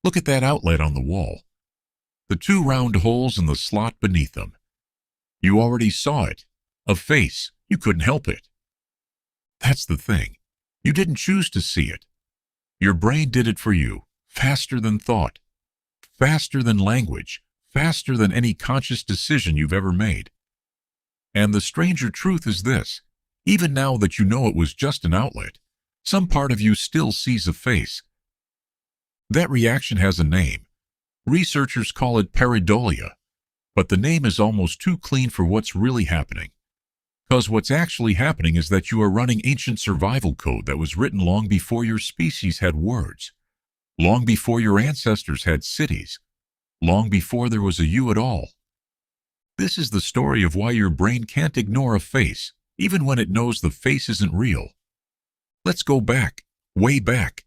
Look at that outlet on the wall. The two round holes in the slot beneath them. You already saw it. A face. You couldn't help it. That's the thing. You didn't choose to see it. Your brain did it for you, faster than thought, faster than language, faster than any conscious decision you've ever made. And the stranger truth is this: even now that you know it was just an outlet, some part of you still sees a face. That reaction has a name. Researchers call it pareidolia, but the name is almost too clean for what's really happening. Because what's actually happening is that you are running ancient survival code that was written long before your species had words, long before your ancestors had cities, long before there was a you at all. This is the story of why your brain can't ignore a face, even when it knows the face isn't real. Let's go back, way back.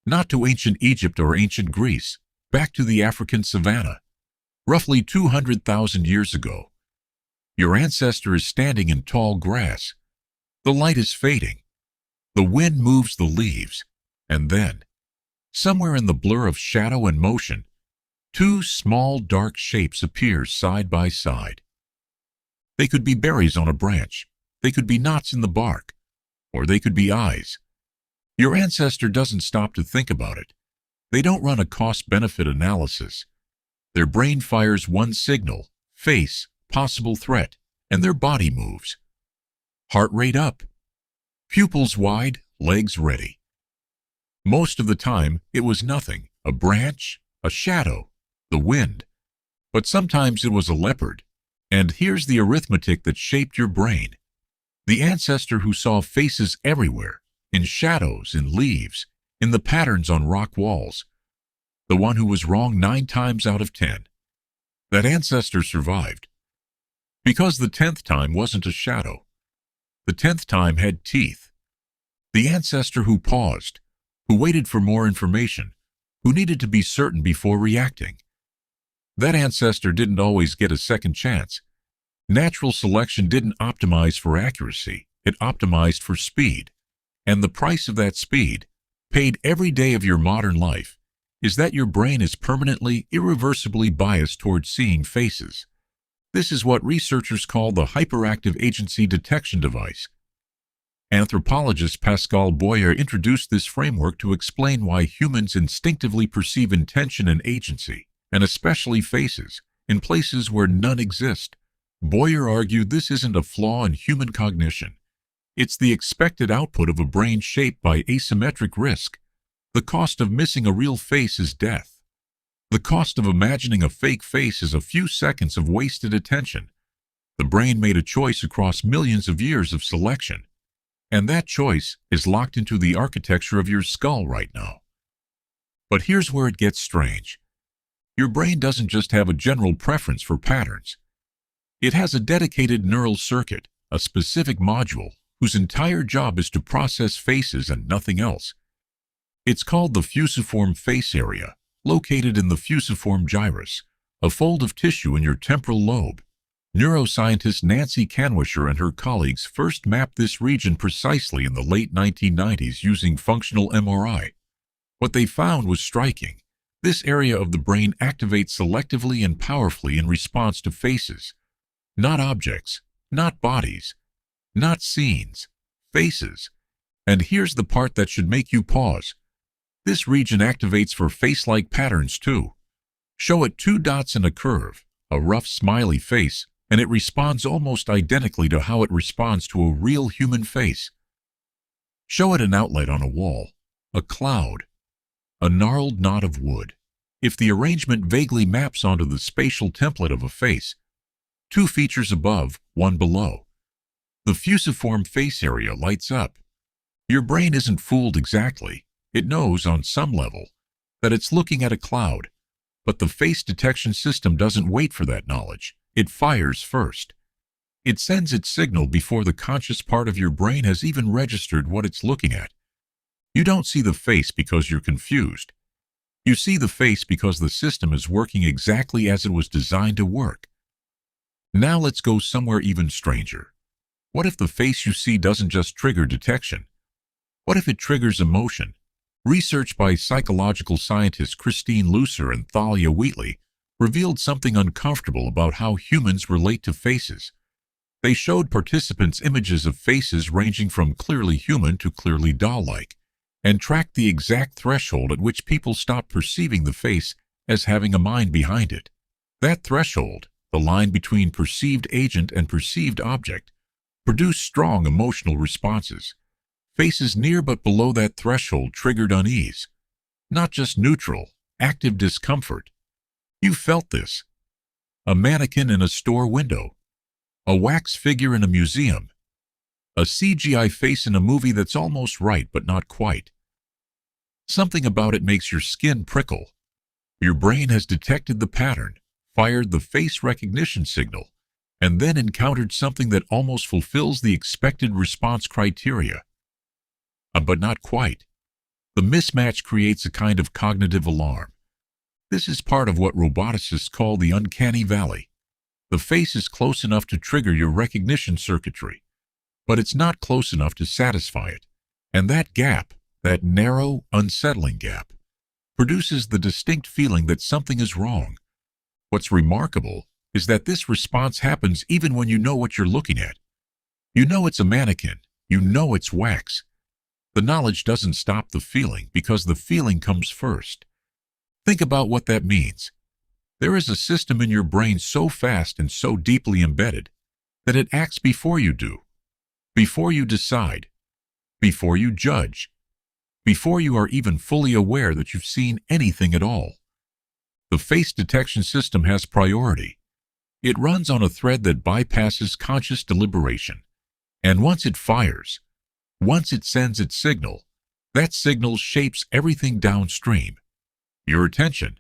Not to ancient Egypt or ancient Greece, back to the African savanna, roughly 200,000 years ago. Your ancestor is standing in tall grass. The light is fading. The wind moves the leaves. And then, somewhere in the blur of shadow and motion, two small dark shapes appear side by side. They could be berries on a branch. They could be knots in the bark. Or they could be eyes. Your ancestor doesn't stop to think about it. They don't run a cost-benefit analysis. Their brain fires one signal: face, possible threat, and their body moves. Heart rate up. Pupils wide, legs ready. Most of the time, it was nothing: a branch, a shadow, the wind. But sometimes it was a leopard. And here's the arithmetic that shaped your brain. The ancestor who saw faces everywhere, in shadows, in leaves, in the patterns on rock walls. The one who was wrong 9 times out of 10. That ancestor survived. Because the 10th time wasn't a shadow. The 10th time had teeth. The ancestor who paused, who waited for more information, who needed to be certain before reacting. That ancestor didn't always get a second chance. Natural selection didn't optimize for accuracy, it optimized for speed. And the price of that speed, paid every day of your modern life, is that your brain is permanently, irreversibly biased towards seeing faces. This is what researchers call the hyperactive agency detection device. Anthropologist Pascal Boyer introduced this framework to explain why humans instinctively perceive intention and agency, and especially faces, in places where none exist. Boyer argued this isn't a flaw in human cognition. It's the expected output of a brain shaped by asymmetric risk. The cost of missing a real face is death. The cost of imagining a fake face is a few seconds of wasted attention. The brain made a choice across millions of years of selection, and that choice is locked into the architecture of your skull right now. But here's where it gets strange. Your brain doesn't just have a general preference for patterns. It has a dedicated neural circuit, a specific module, whose entire job is to process faces and nothing else. It's called the fusiform face area, located in the fusiform gyrus, a fold of tissue in your temporal lobe. Neuroscientist Nancy Kanwisher and her colleagues first mapped this region precisely in the late 1990s using functional MRI. What they found was striking. This area of the brain activates selectively and powerfully in response to faces. Not objects, not bodies, not scenes, faces. And here's the part that should make you pause. This region activates for face-like patterns too. Show it 2 dots in a curve, a rough smiley face, and it responds almost identically to how it responds to a real human face. Show it an outlet on a wall, a cloud, a gnarled knot of wood. If the arrangement vaguely maps onto the spatial template of a face, 2 features above, 1 below, the fusiform face area lights up. Your brain isn't fooled exactly. It knows, on some level, that it's looking at a cloud, but the face detection system doesn't wait for that knowledge. It fires first. It sends its signal before the conscious part of your brain has even registered what it's looking at. You don't see the face because you're confused. You see the face because the system is working exactly as it was designed to work. Now let's go somewhere even stranger. What if the face you see doesn't just trigger detection? What if it triggers emotion? Research by psychological scientists Christine Lusser and Thalia Wheatley revealed something uncomfortable about how humans relate to faces. They showed participants images of faces ranging from clearly human to clearly doll-like, and tracked the exact threshold at which people stop perceiving the face as having a mind behind it. That threshold, the line between perceived agent and perceived object, produced strong emotional responses. Faces near but below that threshold triggered unease, not just neutral, active discomfort. You felt this. A mannequin in a store window, a wax figure in a museum, a CGI face in a movie that's almost right but not quite. Something about it makes your skin prickle. Your brain has detected the pattern, fired the face recognition signal, and then encountered something that almost fulfills the expected response criteria. But not quite. The mismatch creates a kind of cognitive alarm. This is part of what roboticists call the Uncanny Valley. The face is close enough to trigger your recognition circuitry, but it's not close enough to satisfy it. And that gap, that narrow, unsettling gap, produces the distinct feeling that something is wrong. What's remarkable is that this response happens even when you know what you're looking at. You know it's a mannequin. You know it's wax. The knowledge doesn't stop the feeling because the feeling comes first. Think about what that means. There is a system in your brain so fast and so deeply embedded that it acts before you do, before you decide, before you judge, before you are even fully aware that you've seen anything at all. The face detection system has priority. It runs on a thread that bypasses conscious deliberation. And once it fires, once it sends its signal, that signal shapes everything downstream. Your attention,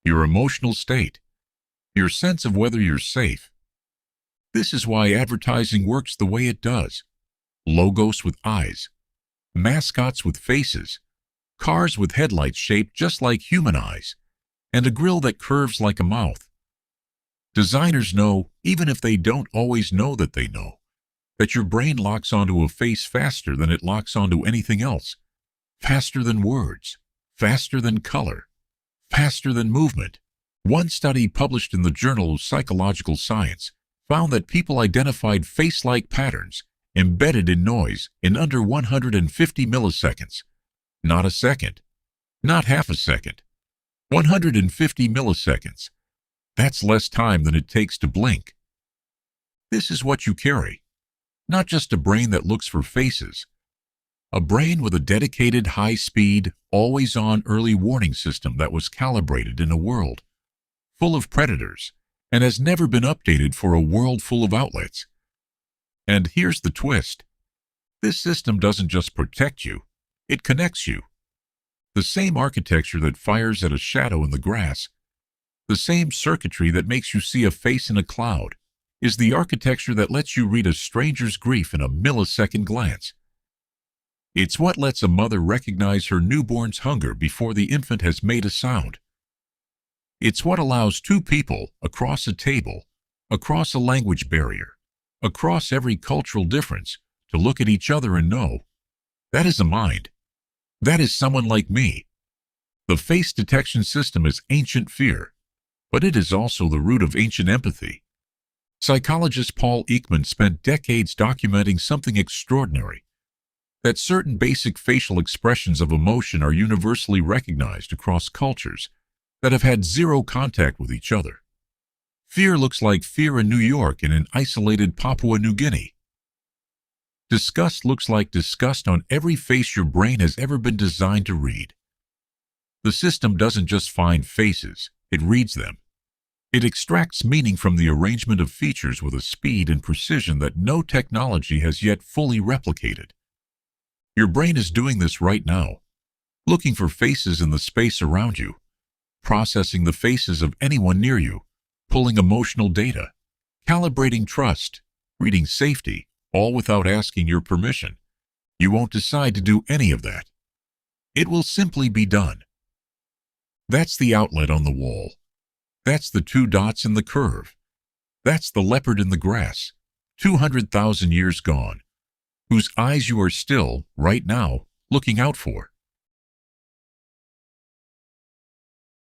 your emotional state, your sense of whether you're safe. This is why advertising works the way it does. Logos with eyes, mascots with faces, cars with headlights shaped just like human eyes, and a grill that curves like a mouth. Designers know, even if they don't always know that they know, that your brain locks onto a face faster than it locks onto anything else, faster than words, faster than color, faster than movement. One study published in the Journal of Psychological Science found that people identified face-like patterns embedded in noise in under 150 milliseconds. Not a second, not half a second. 150 milliseconds. That's less time than it takes to blink. This is what you carry. Not just a brain that looks for faces. A brain with a dedicated, high-speed, always-on early warning system that was calibrated in a world full of predators and has never been updated for a world full of outlets. And here's the twist. This system doesn't just protect you, it connects you. The same architecture that fires at a shadow in the grass, the same circuitry that makes you see a face in a cloud, is the architecture that lets you read a stranger's grief in a millisecond glance. It's what lets a mother recognize her newborn's hunger before the infant has made a sound. It's what allows two people across a table, across a language barrier, across every cultural difference, to look at each other and know, that is a mind. That is someone like me. The face detection system is ancient fear, but it is also the root of ancient empathy. Psychologist Paul Ekman spent decades documenting something extraordinary, that certain basic facial expressions of emotion are universally recognized across cultures that have had zero contact with each other. Fear looks like fear in New York and in isolated Papua New Guinea. Disgust looks like disgust on every face your brain has ever been designed to read. The system doesn't just find faces, it reads them. It extracts meaning from the arrangement of features with a speed and precision that no technology has yet fully replicated. Your brain is doing this right now, looking for faces in the space around you, processing the faces of anyone near you, pulling emotional data, calibrating trust, reading safety, all without asking your permission. You won't decide to do any of that. It will simply be done. That's the outlet on the wall. That's the two dots in the curve. That's the leopard in the grass, 200,000 years gone, whose eyes you are still, right now, looking out for.